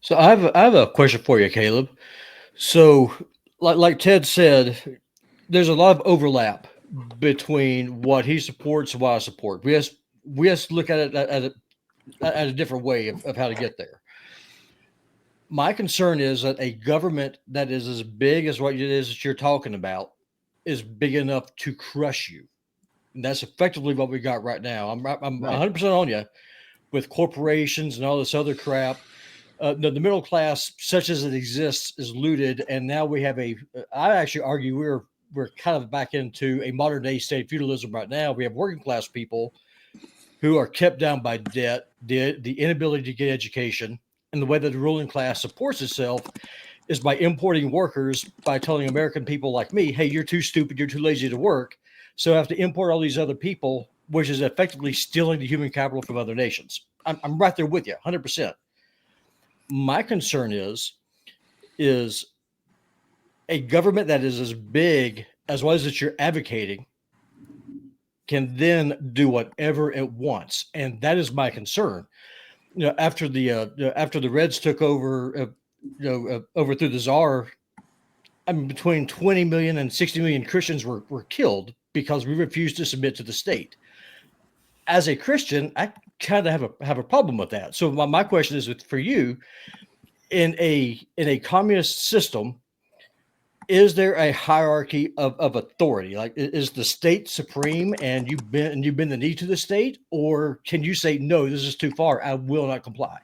So I have a question for you, Caleb. So, like Ted said, there's a lot of overlap between what he supports and what I support. We just look at it at a different way of how to get there. My concern is that a government that is as big as what it is that you're talking about is big enough to crush you. And that's effectively what we got right now. I'm Right. 100% on you with corporations and all this other crap. The middle class, such as it exists, is looted, and now we have a. I actually argue we're kind of back into a modern day state of feudalism right now. We have working class people who are kept down by debt, the inability to get education, and the way that the ruling class supports itself is by importing workers, by telling American people like me, hey, you're too stupid, you're too lazy to work. So I have to import all these other people, which is effectively stealing the human capital from other nations. I'm right there with you, 100%. My concern is a government that is as big as what is that you're advocating can then do whatever it wants, and that is my concern. After the Reds took over, overthrew the czar. I mean, between 20 million and 60 million Christians were killed because we refused to submit to the state. As a Christian, I kind of have a problem with that. So my question is for you, in a communist system, is there a hierarchy of authority? Like, is the state supreme and you've been the knee to the state, or can you say no, this is too far, I will not comply?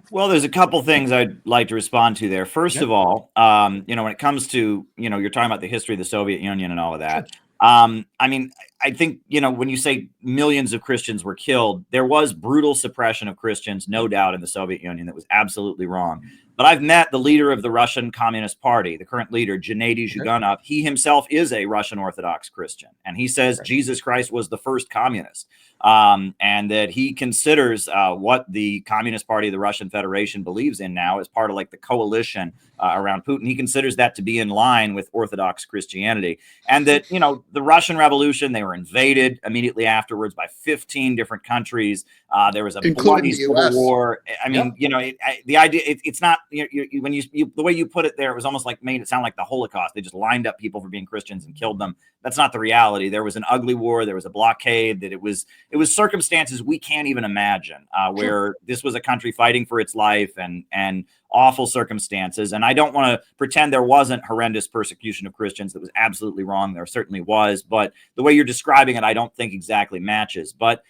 Well, there's a couple things I'd like to respond to there. First Okay. of all, when it comes to, you're talking about the history of the Soviet Union and all of Sure. that. I mean, I think, when you say millions of Christians were killed, there was brutal suppression of Christians, no doubt, in the Soviet Union. That was absolutely wrong. But I've met the leader of the Russian Communist Party, the current leader, Gennady Okay. Zyuganov. He himself is a Russian Orthodox Christian. And he says Okay. Jesus Christ was the first communist. And that he considers what the Communist Party of the Russian Federation believes in now as part of like the coalition around Putin. He considers that to be in line with Orthodox Christianity. And that, the Russian Revolution, they were invaded immediately afterwards by 15 different countries. There was a including bloody the civil U.S. war. I mean, Yep. the idea, it's not, when the way you put it there, it was almost like made it sound like the Holocaust. They just lined up people for being Christians and killed them. That's not the reality. There was an ugly war. There was a blockade. That it was circumstances we can't even imagine, Sure. where this was a country fighting for its life and awful circumstances. And I don't want to pretend there wasn't horrendous persecution of Christians. That was absolutely wrong. There certainly was. But the way you're describing it, I don't think exactly matches. But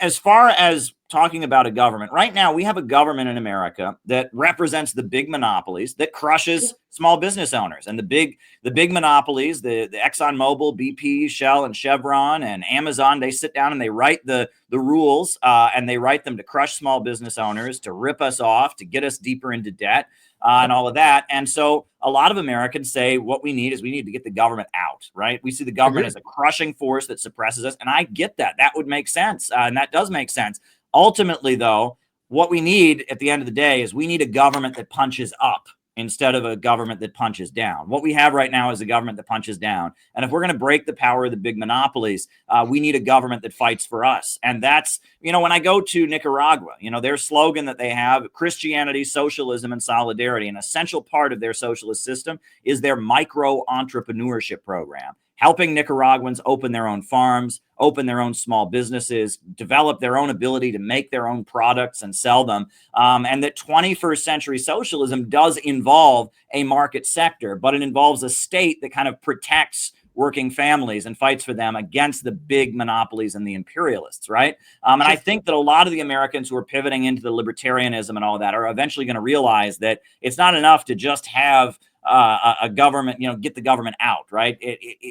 as far as talking about a government, right now we have a government in America that represents the big monopolies, that crushes small business owners. And the big monopolies, the ExxonMobil, BP, Shell, and Chevron, and Amazon, they sit down and they write the rules, and they write them to crush small business owners, to rip us off, to get us deeper into debt. And all of that. And so a lot of Americans say what we need to get the government out, right? We see the government Agreed. as a crushing force that suppresses us. And I get that. That would make sense. And that does make sense. Ultimately, though, what we need at the end of the day is we need a government that punches up instead of a government that punches down. What we have right now is a government that punches down. And if we're going to break the power of the big monopolies, we need a government that fights for us. And that's, when I go to Nicaragua, their slogan that they have, Christianity, socialism, and solidarity, an essential part of their socialist system is their micro entrepreneurship program, helping Nicaraguans open their own farms, open their own small businesses, develop their own ability to make their own products and sell them. And that 21st century socialism does involve a market sector, but it involves a state that kind of protects working families and fights for them against the big monopolies and the imperialists, right? And I think that a lot of the Americans who are pivoting into the libertarianism and all that are eventually going to realize that it's not enough to just have a government, get the government out, right?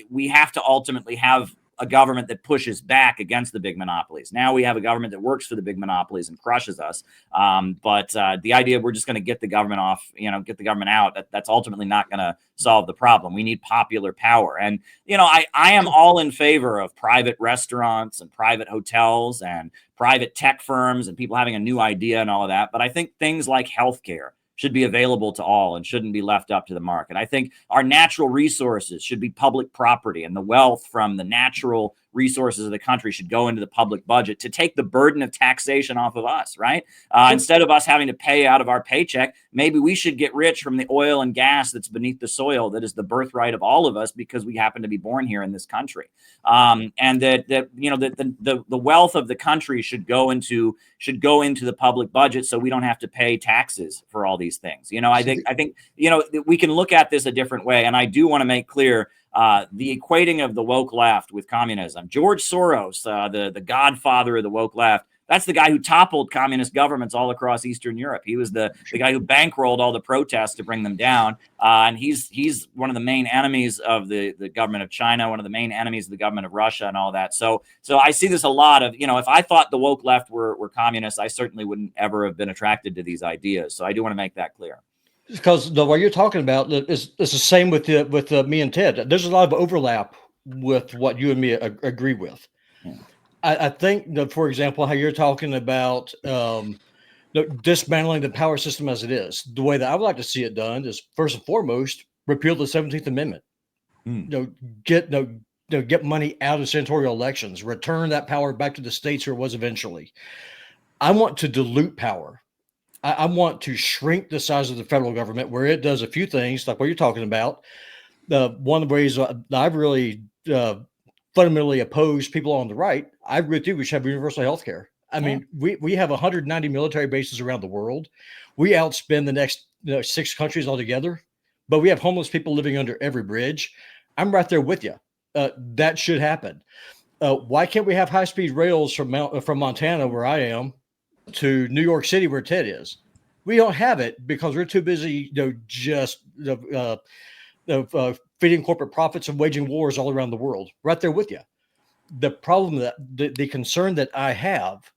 We have to ultimately have a government that pushes back against the big monopolies. Now we have a government that works for the big monopolies and crushes us. But the idea we're just going to get the government off, get the government out, that's ultimately not going to solve the problem. We need popular power. And, I am all in favor of private restaurants and private hotels and private tech firms and people having a new idea and all of that. But I think things like healthcare should be available to all and shouldn't be left up to the market. I think our natural resources should be public property, and the wealth from the natural resources of the country should go into the public budget to take the burden of taxation off of us, right? Instead of us having to pay out of our paycheck, maybe we should get rich from the oil and gas that's beneath the soil, that is the birthright of all of us because we happen to be born here in this country. And that the wealth of the country should go into the public budget, so we don't have to pay taxes for all these things. I think we can look at this a different way, and I do want to make clear the equating of the woke left with communism. George Soros, the godfather of the woke left, that's the guy who toppled communist governments all across Eastern Europe. He was the guy who bankrolled all the protests to bring them down. And he's one of the main enemies of the government of China, one of the main enemies of the government of Russia and all that. So I see this a lot of, if I thought the woke left were communists, I certainly wouldn't ever have been attracted to these ideas. So I do want to make that clear. Because what you're talking about is the same with me and Ted. There's a lot of overlap with what you and me agree with. Yeah. I think that, for example, how you're talking about dismantling the power system as it is, the way that I would like to see it done is, first and foremost, repeal the 17th Amendment. Get money out of senatorial elections, return that power back to the states where it was eventually. I want to dilute power. I want to shrink the size of the federal government where it does a few things like what you're talking about. One of the ways I've really fundamentally opposed people on the right, I agree with you, we should have universal health care. I mean, we have 190 military bases around the world. We outspend the next 6 countries altogether, but we have homeless people living under every bridge. I'm right there with you. That should happen. Why can't we have high-speed rails from Montana, where I am, to New York City, where Ted is? We don't have it because we're too busy, just feeding corporate profits and waging wars all around the world. Right there with you. The problem that the concern that I have,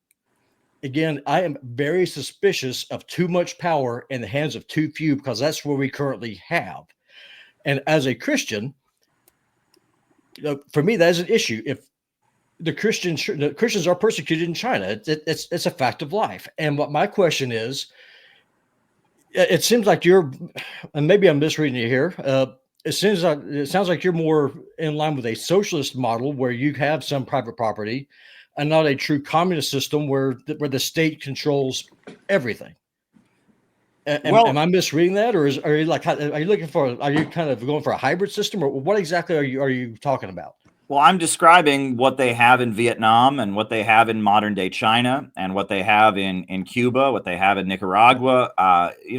again, I am very suspicious of too much power in the hands of too few, because that's where we currently have. And as a Christian, for me, that is an issue. If the Christians are persecuted in China, it's a fact of life. And what my question is, it seems like you're, and maybe I'm misreading you here. It sounds like you're more in line with a socialist model where you have some private property, and not a true communist system where the state controls everything. Am I misreading that, or are you kind of going for a hybrid system, or what exactly are you talking about? Well, I'm describing what they have in Vietnam and what they have in modern day China and what they have in Cuba, what they have in Nicaragua.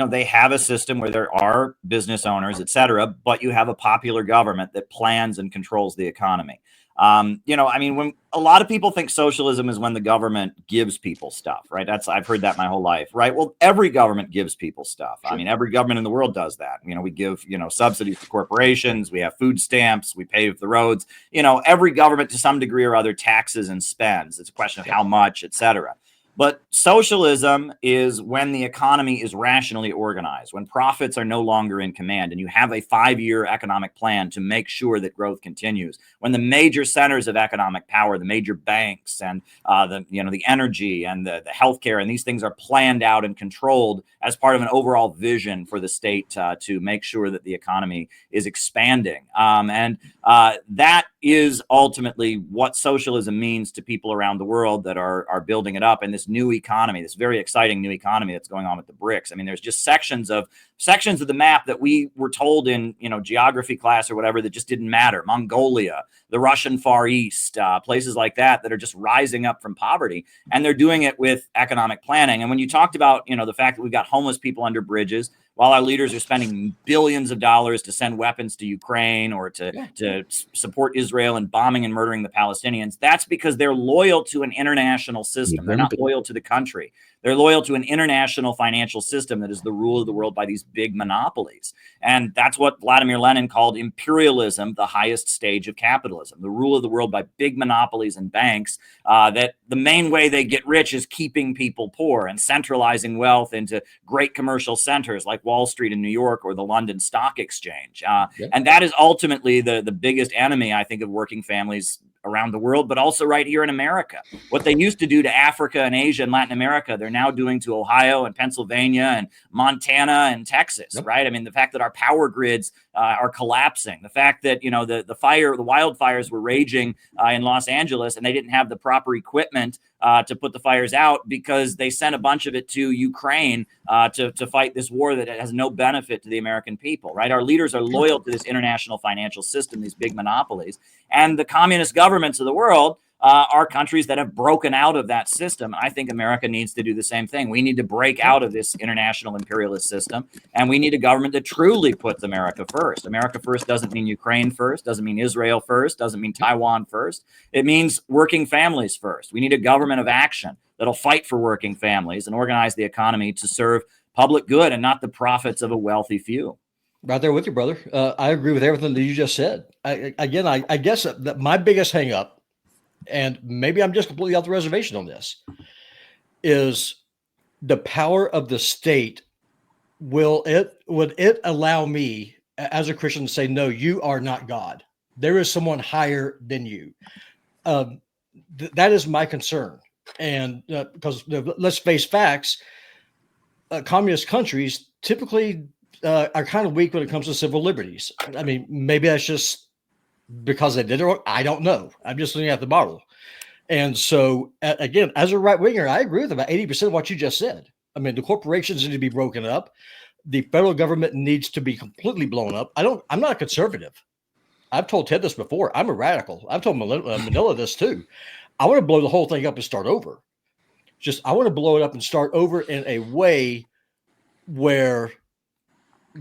They have a system where there are business owners, et cetera, but you have a popular government that plans and controls the economy. When a lot of people think socialism is when the government gives people stuff, right? I've heard that my whole life, right? Well, every government gives people stuff. Sure. I mean, every government in the world does that. We give, subsidies to corporations, we have food stamps, we pave the roads, every government to some degree or other taxes and spends. It's a question of how much, et cetera. But socialism is when the economy is rationally organized, when profits are no longer in command, and you have a 5-year economic plan to make sure that growth continues. When the major centers of economic power, the major banks and the energy and the healthcare and these things are planned out and controlled as part of an overall vision for the state to make sure that the economy is expanding. That is ultimately what socialism means to people around the world that are building it up in this new economy, this very exciting new economy that's going on with the BRICS. I mean, there's just sections of the map that we were told in geography class or whatever that just didn't matter. Mongolia, the Russian Far East, places like that are just rising up from poverty, and they're doing it with economic planning. And when you talked about the fact that we've got homeless people under bridges, while our leaders are spending billions of dollars to send weapons to Ukraine or to support Israel and bombing and murdering the Palestinians, that's because they're loyal to an international system. They're not loyal to the country. They're loyal to an international financial system that is the rule of the world by these big monopolies. And that's what Vladimir Lenin called imperialism, the highest stage of capitalism, the rule of the world by big monopolies and banks, that the main way they get rich is keeping people poor and centralizing wealth into great commercial centers like Wall Street in New York or the London Stock Exchange. And that is ultimately the biggest enemy, I think, of working families around the world, but also right here in America. What they used to do to Africa and Asia and Latin America, they're now doing to Ohio and Pennsylvania and Montana and Texas, Yep. right? I mean, the fact that our power grids are collapsing, the fact that, you know, the wildfires were raging in Los Angeles, and they didn't have the proper equipment to put the fires out because they sent a bunch of it to Ukraine to fight this war that has no benefit to the American people, right? Our leaders are loyal to this international financial system, these big monopolies, and the communist governments of the world are countries that have broken out of that system. I think America needs to do the same thing. We need to break out of this international imperialist system, and we need a government that truly puts America first. America first doesn't mean Ukraine first, doesn't mean Israel first, doesn't mean Taiwan first. It means working families first. We need a government of action that'll fight for working families and organize the economy to serve public good and not the profits of a wealthy few. Right there with you, brother. I agree with everything that you just said. I guess that my biggest hang up, and maybe I'm just completely off the reservation on this, is the power of the state. Would it allow me as a Christian to say, no, you are not God. There is someone higher than you. That is my concern. And because let's face facts, communist countries typically are kind of weak when it comes to civil liberties. I mean, maybe that's just because they did it wrong. I don't know. I'm just looking at the model. And so, again, as a right winger, I agree with about 80% of what you just said. I mean, the corporations need to be broken up. The federal government needs to be completely blown up. I'm not a conservative. I've told Ted this before. I'm a radical. I've told Manila this too. I want to blow the whole thing up and start over. I want to blow it up and start over in a way where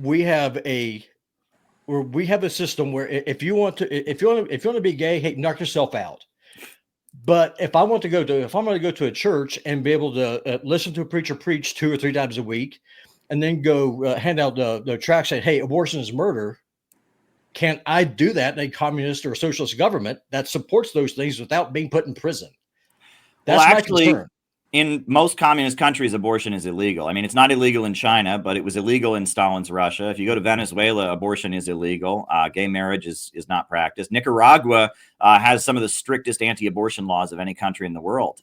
we have a system where if you want to be gay, hey, knock yourself out. But if I'm going to go to a church and be able to listen to a preacher preach 2 or 3 times a week, and then go hand out the tract saying, hey, abortion is murder, can I do that in a communist or socialist government that supports those things without being put in prison? That's my concern. In most communist countries, abortion is illegal. I mean, it's not illegal in China, but it was illegal in Stalin's Russia. If you go to Venezuela, abortion is illegal. Gay marriage is not practiced. Nicaragua has some of the strictest anti-abortion laws of any country in the world,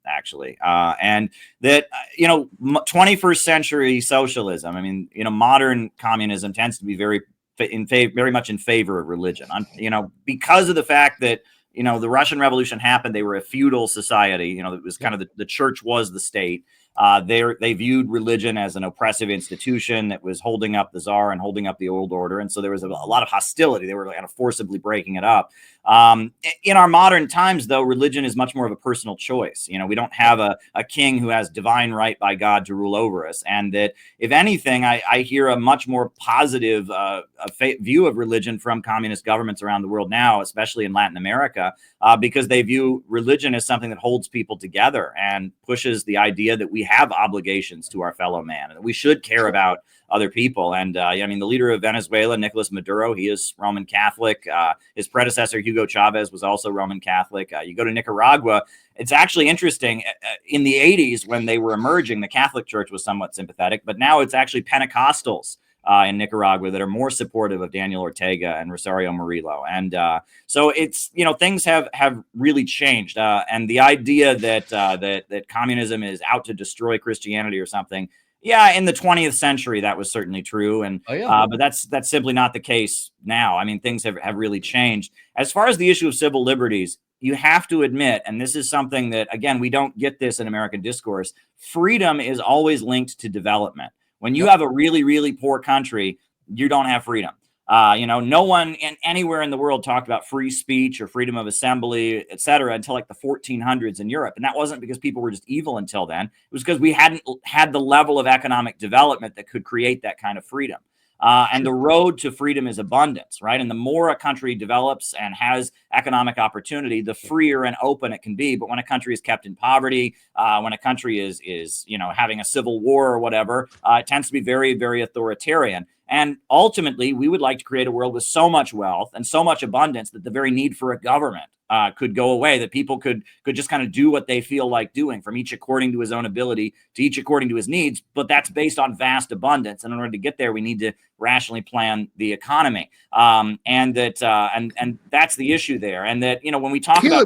actually. And that, 21st century socialism, I mean, modern communism tends to be very much in favor of religion, because of the fact that the Russian Revolution happened. They were a feudal society. It was kind of the church was the state. They viewed religion as an oppressive institution that was holding up the czar and holding up the old order. And so there was a lot of hostility. They were kind of forcibly breaking it up. In our modern times, though, religion is much more of a personal choice. We don't have a king who has divine right by God to rule over us. And that, if anything, I hear a much more positive view of religion from communist governments around the world now, especially in Latin America, because they view religion as something that holds people together and pushes the idea that we have obligations to our fellow man and that we should care about other people. And the leader of Venezuela, Nicolas Maduro, he is Roman Catholic. His predecessor, Hugo Chavez, was also Roman Catholic. You go to Nicaragua, it's actually interesting. In the 80s, when they were emerging, the Catholic Church was somewhat sympathetic, but now it's actually Pentecostals in Nicaragua that are more supportive of Daniel Ortega and Rosario Murillo. And so it's, things have really changed. And the idea that communism is out to destroy Christianity or something, yeah, in the 20th century, that was certainly true. And but that's simply not the case now. I mean, things have really changed. As far as the issue of civil liberties, you have to admit, and this is something that, again, we don't get this in American discourse, freedom is always linked to development. When you have a really, really poor country, you don't have freedom. No one anywhere in the world talked about free speech or freedom of assembly, et cetera, until like the 1400s in Europe. And that wasn't because people were just evil until then. It was because we hadn't had the level of economic development that could create that kind of freedom. And the road to freedom is abundance, right? And the more a country develops and has economic opportunity, the freer and open it can be. But when a country is kept in poverty, when a country is having a civil war or whatever, it tends to be very, very authoritarian. And ultimately, we would like to create a world with so much wealth and so much abundance that the very need for a government could go away, that people could just kind of do what they feel like doing, from each according to his own ability to each according to his needs. But that's based on vast abundance. And in order to get there, we need to rationally plan the economy. And that's the issue there. And that, when we talk about